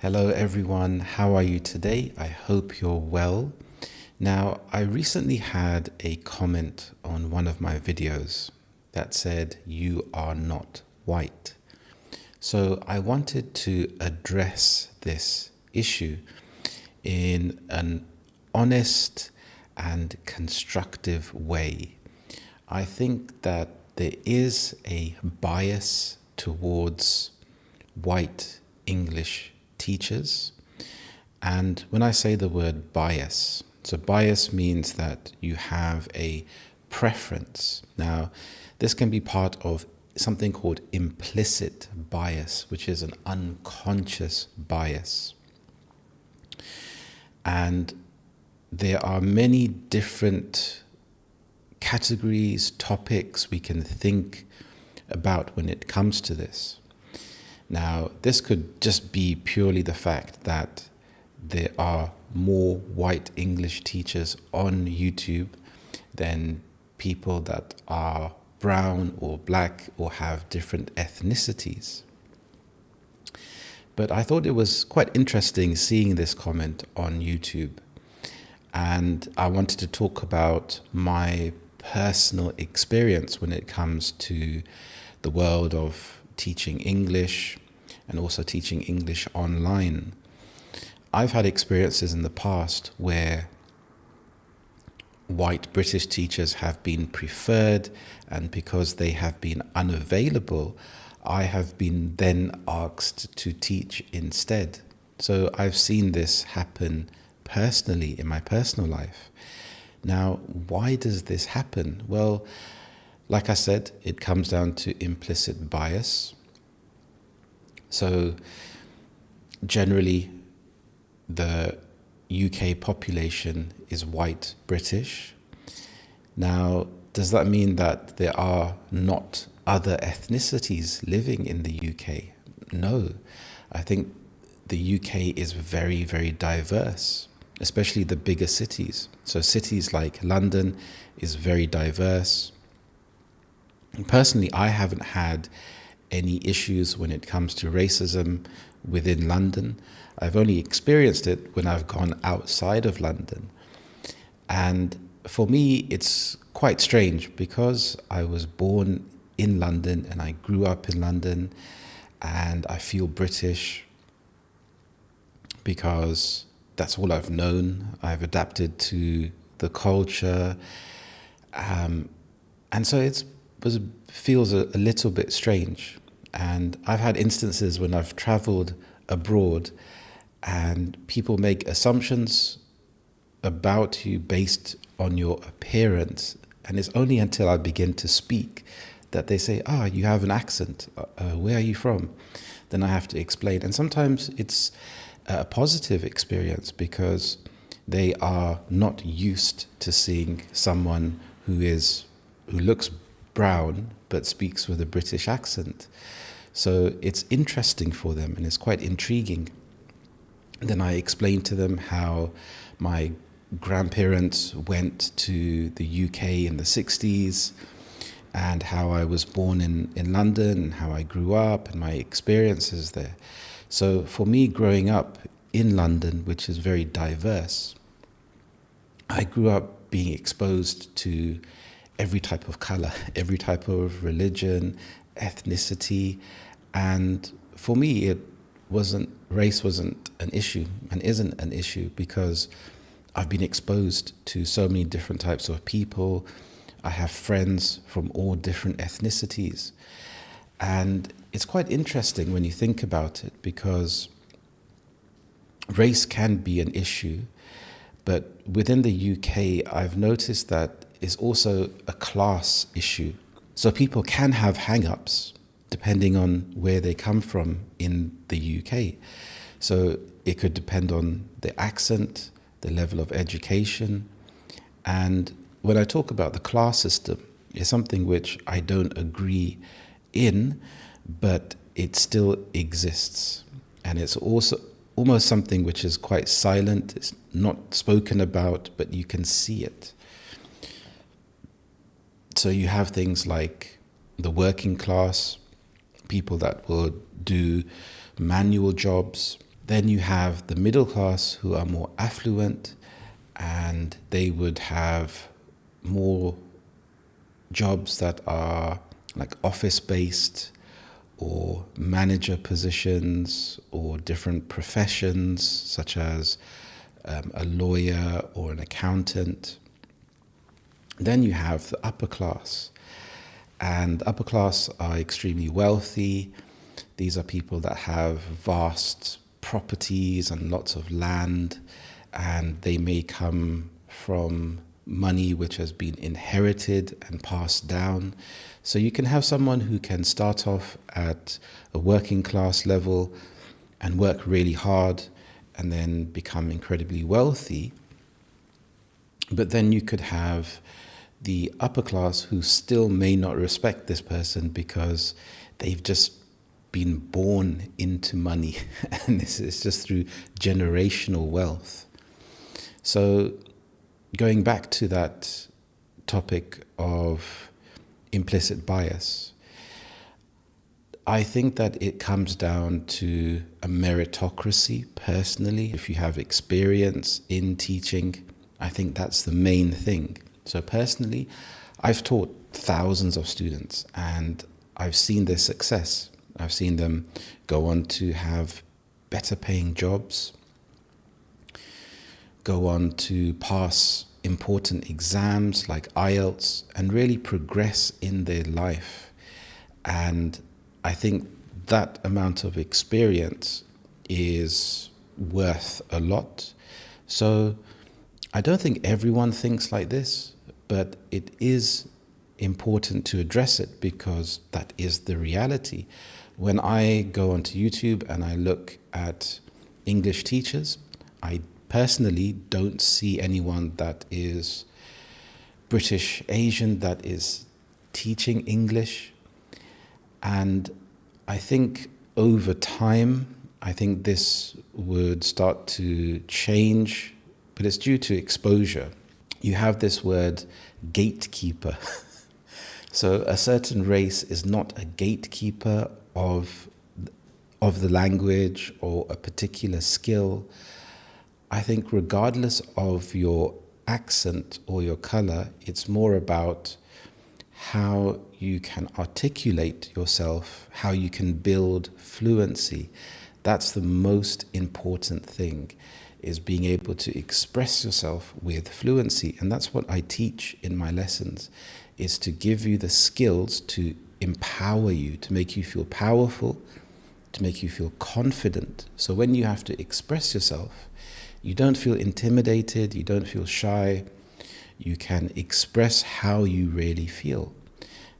Hello everyone, how are you today? I hope you're well. Now, I recently had a comment on one of my videos that said, "You are not white." So I wanted to address this issue in an honest and constructive way. I think that there is a bias towards white English teachers. And when I say the word bias, so bias means that you have a preference. Now, this can be part of something called implicit bias, which is an unconscious bias. And there are many different categories, topics we can think about when it comes to this. Now, this could just be purely the fact that there are more white English teachers on YouTube than people that are brown or black or have different ethnicities. But I thought it was quite interesting seeing this comment on YouTube. And I wanted to talk about my personal experience when it comes to the world of teaching English and also teaching English online. I've had experiences in the past where white British teachers have been preferred, and because they have been unavailable, I have been then asked to teach instead. So I've seen this happen personally in my personal life. Now, why does this happen? Well, like I said, it comes down to implicit bias. So generally, the UK population is white British. Now, does that mean that there are not other ethnicities living in the UK? No. I think the UK is very, very diverse, especially the bigger cities. So cities like London is very diverse. Personally, I haven't had any issues when it comes to racism within London. I've only experienced it when I've gone outside of London. And for me, it's quite strange because I was born in London and I grew up in London, and I feel British because that's all I've known. I've adapted to the culture. And so it feels a little bit strange. And I've had instances when I've traveled abroad and people make assumptions about you based on your appearance. And it's only until I begin to speak that they say, you have an accent. Where are you from? Then I have to explain. And sometimes it's a positive experience because they are not used to seeing someone who looks brown but speaks with a British accent. So it's interesting for them and it's quite intriguing. Then I explain to them how my grandparents went to the UK in the 60s and how I was born in London and how I grew up and my experiences there. So for me, growing up in London, which is very diverse, I grew up being exposed to every type of color, every type of religion, ethnicity. And for me, race wasn't an issue and isn't an issue because I've been exposed to so many different types of people. I have friends from all different ethnicities. And it's quite interesting when you think about it because race can be an issue, but within the UK, I've noticed that it's also a class issue. So people can have hang-ups depending on where they come from in the UK. So it could depend on the accent, the level of education. And when I talk about the class system, it's something which I don't agree in, but it still exists. And it's also almost something which is quite silent. It's not spoken about, but you can see it. So you have things like the working class, people that will do manual jobs, Then you have the middle class who are more affluent, and they would have more jobs that are like office based or manager positions or different professions such as a lawyer or an accountant. Then you have the upper class, and upper class are extremely wealthy. These are people that have vast properties and lots of land, and they may come from money which has been inherited and passed down. So you can have someone who can start off at a working class level and work really hard and then become incredibly wealthy. But then you could have the upper class who still may not respect this person because they've just been born into money and this is just through generational wealth. So going back to that topic of implicit bias, I think that it comes down to a meritocracy personally. If you have experience in teaching, I think that's the main thing. So personally, I've taught thousands of students and I've seen their success. I've seen them go on to have better paying jobs, go on to pass important exams like IELTS and really progress in their life. And I think that amount of experience is worth a lot. So I don't think everyone thinks like this, but it is important to address it because that is the reality. When I go onto YouTube and I look at English teachers, I personally don't see anyone that is British Asian that is teaching English. And I think over time, I think this would start to change, but it's due to exposure. You have this word gatekeeper. So a certain race is not a gatekeeper of the language or a particular skill. I think regardless of your accent or your color, it's more about how you can articulate yourself, how you can build fluency. That's the most important thing, is being able to express yourself with fluency. And that's what I teach in my lessons, is to give you the skills to empower you, to make you feel powerful, to make you feel confident. So when you have to express yourself, you don't feel intimidated, you don't feel shy, you can express how you really feel.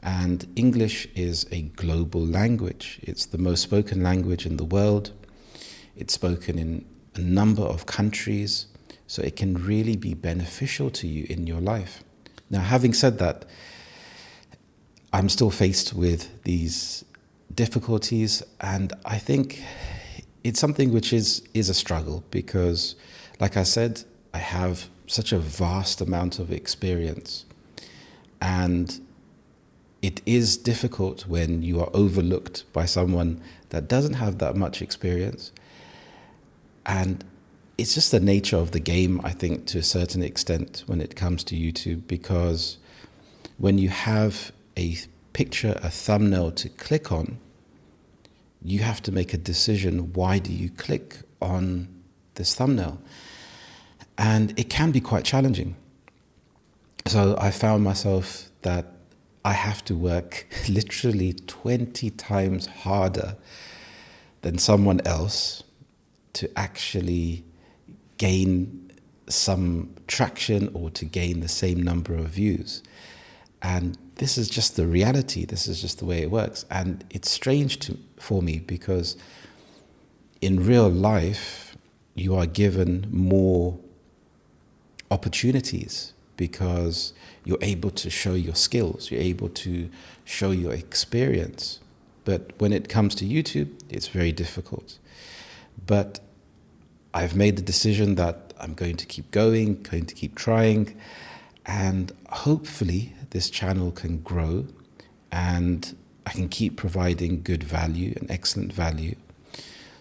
And English is a global language. It's the most spoken language in the world. It's spoken in a number of countries, so it can really be beneficial to you in your life. Now, having said that, I'm still faced with these difficulties, and I think it's something which is a struggle because, like I said, I have such a vast amount of experience, and it is difficult when you are overlooked by someone that doesn't have that much experience. And it's just the nature of the game, I think, to a certain extent when it comes to YouTube, because when you have a picture, a thumbnail to click on, you have to make a decision. Why do you click on this thumbnail? And it can be quite challenging. So I found myself that I have to work literally 20 times harder than someone else to actually gain some traction or to gain the same number of views. And this is just the reality. This is just the way it works. And it's strange for me because in real life, you are given more opportunities because you're able to show your skills, you're able to show your experience. But when it comes to YouTube, it's very difficult. But I've made the decision that I'm going to keep going, going to keep trying, and hopefully this channel can grow and I can keep providing good value and excellent value.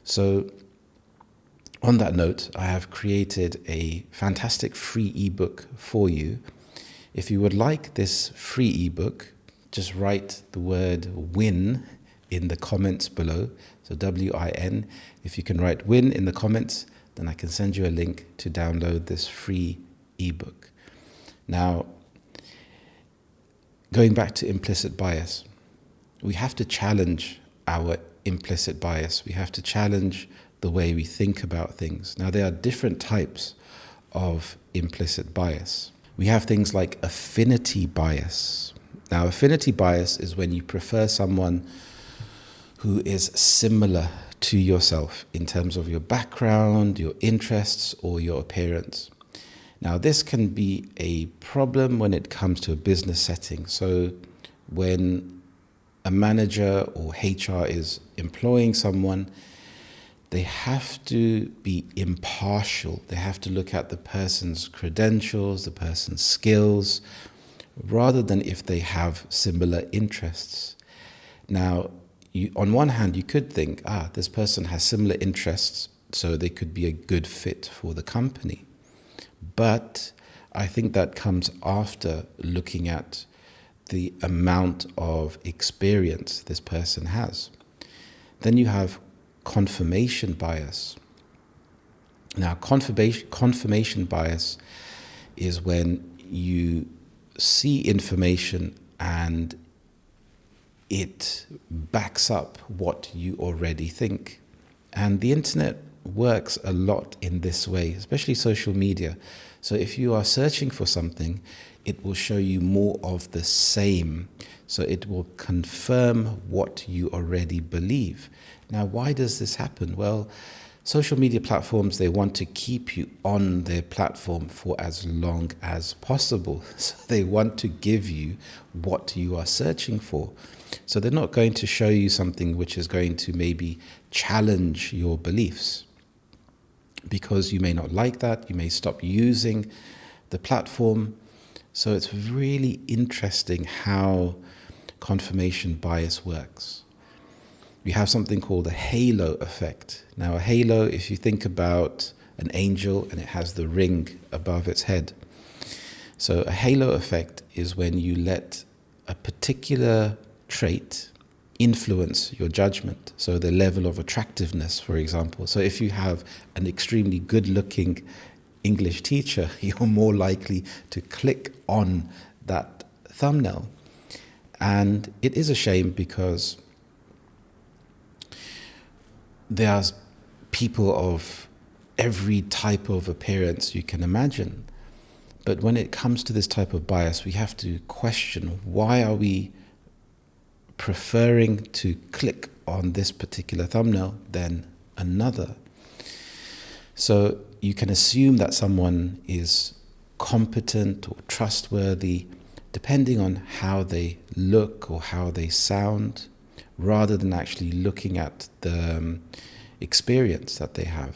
So On that note, I have created a fantastic free ebook for you. If you would like this free ebook, just write the word win in the comments below. So WIN. If you can write win in the comments, then I can send you a link to download this free ebook. Now, going back to implicit bias, we have to challenge our implicit bias. We have to challenge the way we think about things. Now, there are different types of implicit bias. We have things like affinity bias. Now, affinity bias is when you prefer someone who is similar to yourself in terms of your background, your interests, or your appearance. Now, this can be a problem when it comes to a business setting. So when a manager or HR is employing someone, they have to be impartial. They have to look at the person's credentials, the person's skills, rather than if they have similar interests. Now, on one hand, you could think, this person has similar interests, so they could be a good fit for the company. But I think that comes after looking at the amount of experience this person has. Then you have confirmation bias. Now, confirmation bias is when you see information and it backs up what you already think. And the internet works a lot in this way, especially social media. So if you are searching for something, it will show you more of the same. So it will confirm what you already believe. Now, why does this happen? Well, social media platforms, they want to keep you on their platform for as long as possible. So they want to give you what you are searching for. So they're not going to show you something which is going to maybe challenge your beliefs, because you may not like that. You may stop using the platform. So it's really interesting how confirmation bias works. We have something called a halo effect. Now, a halo, if you think about an angel and it has the ring above its head. So a halo effect is when you let a particular trait influence your judgment. So the level of attractiveness, for example. So if you have an extremely good-looking English teacher, you're more likely to click on that thumbnail. And it is a shame because there are people of every type of appearance you can imagine. But when it comes to this type of bias, we have to question, why are we preferring to click on this particular thumbnail than another? So you can assume that someone is competent or trustworthy depending on how they look or how they sound, rather than actually looking at the experience that they have.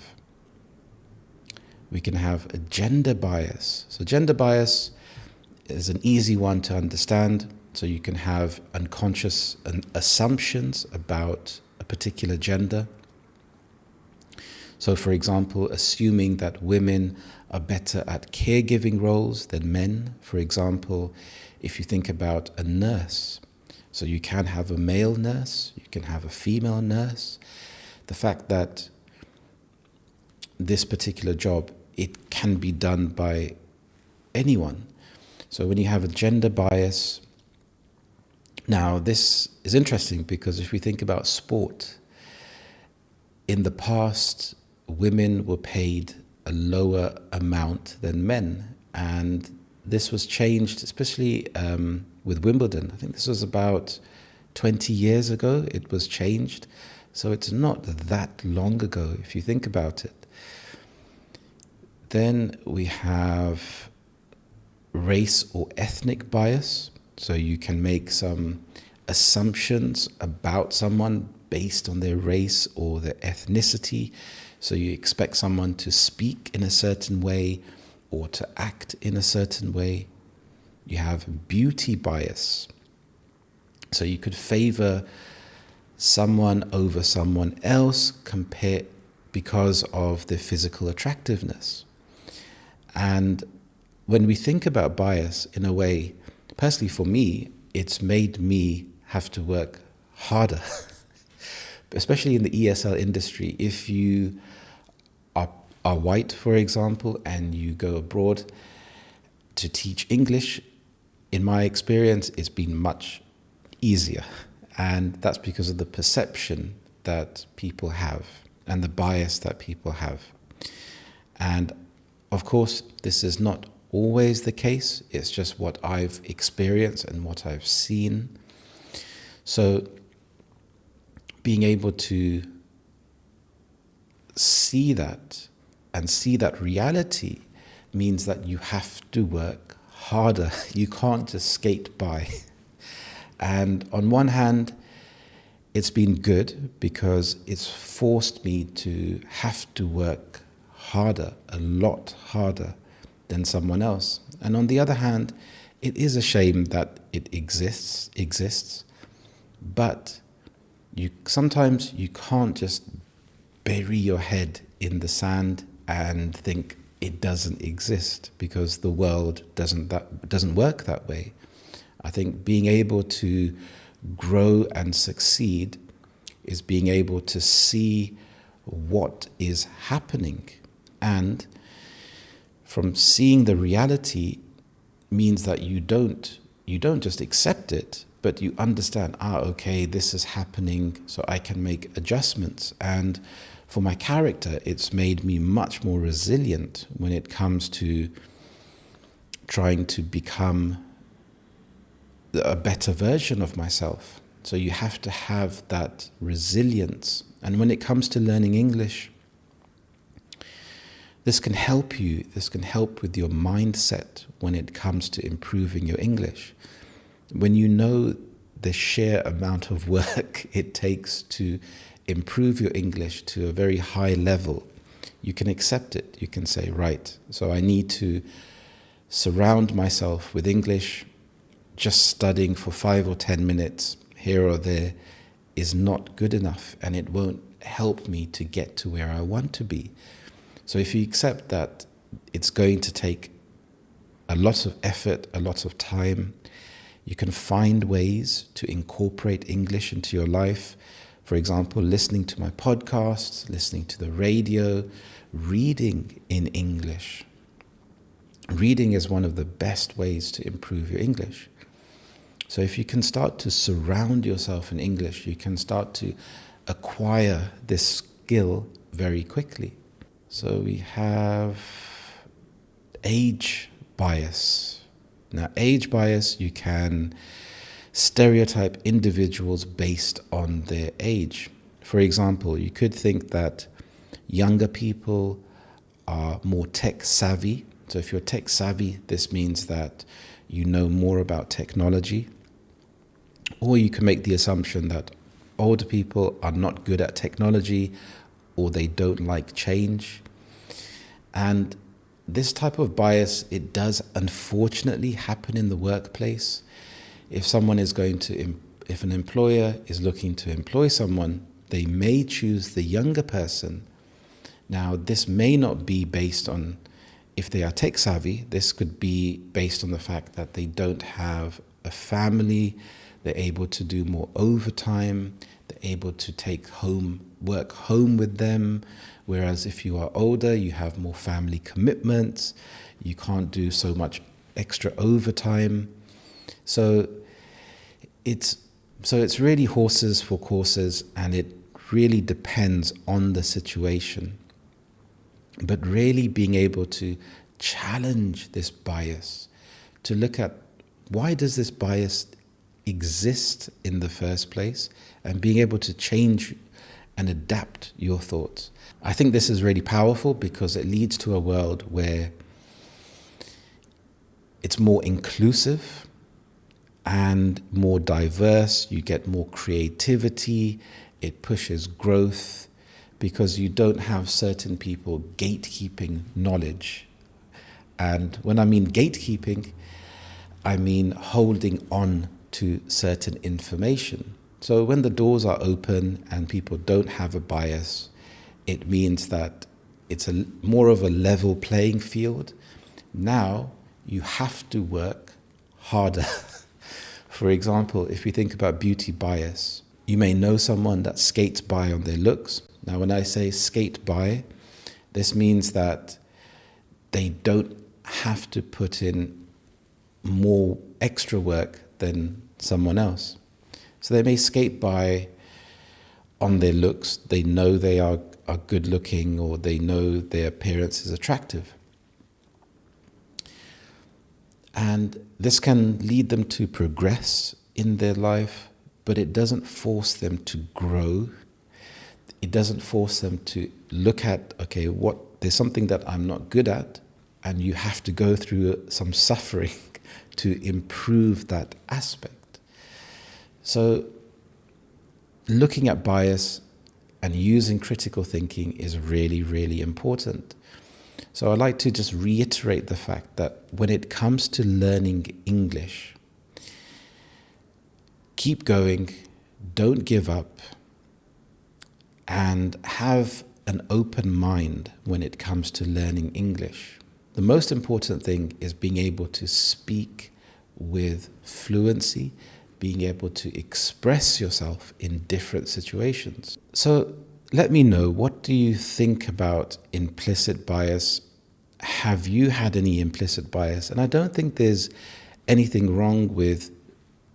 We can have a gender bias. So gender bias is an easy one to understand. So you can have unconscious assumptions about a particular gender. So for example, assuming that women are better at caregiving roles than men. For example, if you think about a nurse, so you can have a male nurse, you can have a female nurse. The fact that this particular job, it can be done by anyone. So when you have a gender bias, now this is interesting because if we think about sport, in the past, women were paid a lower amount than men. And this was changed, especially with Wimbledon. I think this was about 20 years ago, it was changed. So it's not that long ago, if you think about it. Then we have race or ethnic bias. So you can make some assumptions about someone based on their race or their ethnicity. So you expect someone to speak in a certain way or to act in a certain way. You have beauty bias. So you could favor someone over someone else because of their physical attractiveness. And when we think about bias, in a way, personally for me, it's made me have to work harder, especially in the ESL industry. If you are white, for example, and you go abroad to teach English, in my experience, it's been much easier. And that's because of the perception that people have and the bias that people have. And of course, this is not always the case. It's just what I've experienced and what I've seen. So being able to see that and see that reality means that you have to work harder. You can't just skate by. And on one hand, it's been good because it's forced me to have to work harder, a lot harder than someone else. And on the other hand, it is a shame that it exists, but sometimes you can't just bury your head in the sand and think it doesn't exist, because the world doesn't work that way. I think being able to grow and succeed is being able to see what is happening. And from seeing the reality means that you don't just accept it, but you understand, okay, this is happening, so I can make adjustments. And for my character, it's made me much more resilient when it comes to trying to become a better version of myself. So you have to have that resilience. And when it comes to learning English, this can help you. This can help with your mindset when it comes to improving your English. When you know the sheer amount of work it takes to improve your English to a very high level, you can accept it. You can say, right, so I need to surround myself with English. Just studying for 5 or 10 minutes here or there is not good enough, and it won't help me to get to where I want to be. So if you accept that it's going to take a lot of effort, a lot of time, you can find ways to incorporate English into your life. For example, listening to my podcasts, listening to the radio, reading in English. Reading is one of the best ways to improve your English. So if you can start to surround yourself in English, you can start to acquire this skill very quickly. So we have age bias. Now, age bias, you can stereotype individuals based on their age. For example, you could think that younger people are more tech savvy. So if you're tech savvy, this means that you know more about technology. Or you can make the assumption that older people are not good at technology, or they don't like change. And this type of bias, it does unfortunately happen in the workplace. If an employer is looking to employ someone, they may choose the younger person. Now, this may not be based on if they are tech savvy. This could be based on the fact that they don't have a family, they're able to do more overtime, they're able to take work home with them. Whereas if you are older, you have more family commitments, you can't do so much extra overtime. So it's really horses for courses, and it really depends on the situation. But really being able to challenge this bias, to look at why does this bias exist in the first place, and being able to change and adapt your thoughts. I think this is really powerful because it leads to a world where it's more inclusive and more diverse. You get more creativity. It pushes growth because you don't have certain people gatekeeping knowledge. And when I mean gatekeeping, I mean holding on to certain information. So when the doors are open and people don't have a bias, it means that it's more of a level playing field. Now you have to work harder. For example, if we think about beauty bias, you may know someone that skates by on their looks. Now, when I say skate by, this means that they don't have to put in more extra work than someone else. So they may skate by on their looks. They know they are good looking, or they know their appearance is attractive. And this can lead them to progress in their life, but it doesn't force them to grow. It doesn't force them to look at, okay, there's something that I'm not good at, and you have to go through some suffering to improve that aspect. So looking at bias and using critical thinking is really, really important. So I'd like to just reiterate the fact that when it comes to learning English, keep going, don't give up, and have an open mind when it comes to learning English. The most important thing is being able to speak with fluency, being able to express yourself in different situations. So let me know, what do you think about implicit bias? Have you had any implicit bias? And I don't think there's anything wrong with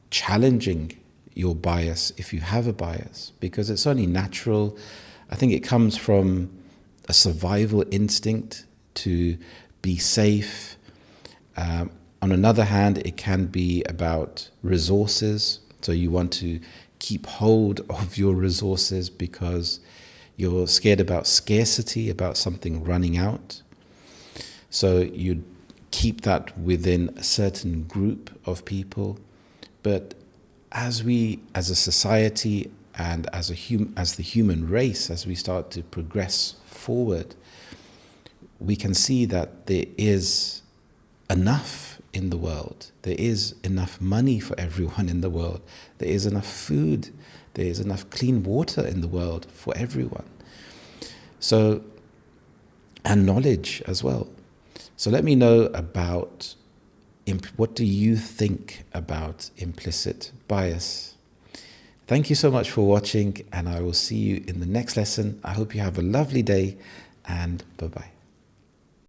challenging your bias if you have a bias, because it's only natural. I think it comes from a survival instinct to be safe. On another hand, it can be about resources. So you want to keep hold of your resources because you're scared about scarcity, about something running out. So you keep that within a certain group of people. But as a society and as the human race, as we start to progress forward, we can see that there is enough in the world. There is enough money for everyone in the world. There is enough food. There is enough clean water in the world for everyone. So, and knowledge as well. So let me know about what do you think about implicit bias. Thank you so much for watching, and I will see you in the next lesson. I hope you have a lovely day, and bye-bye.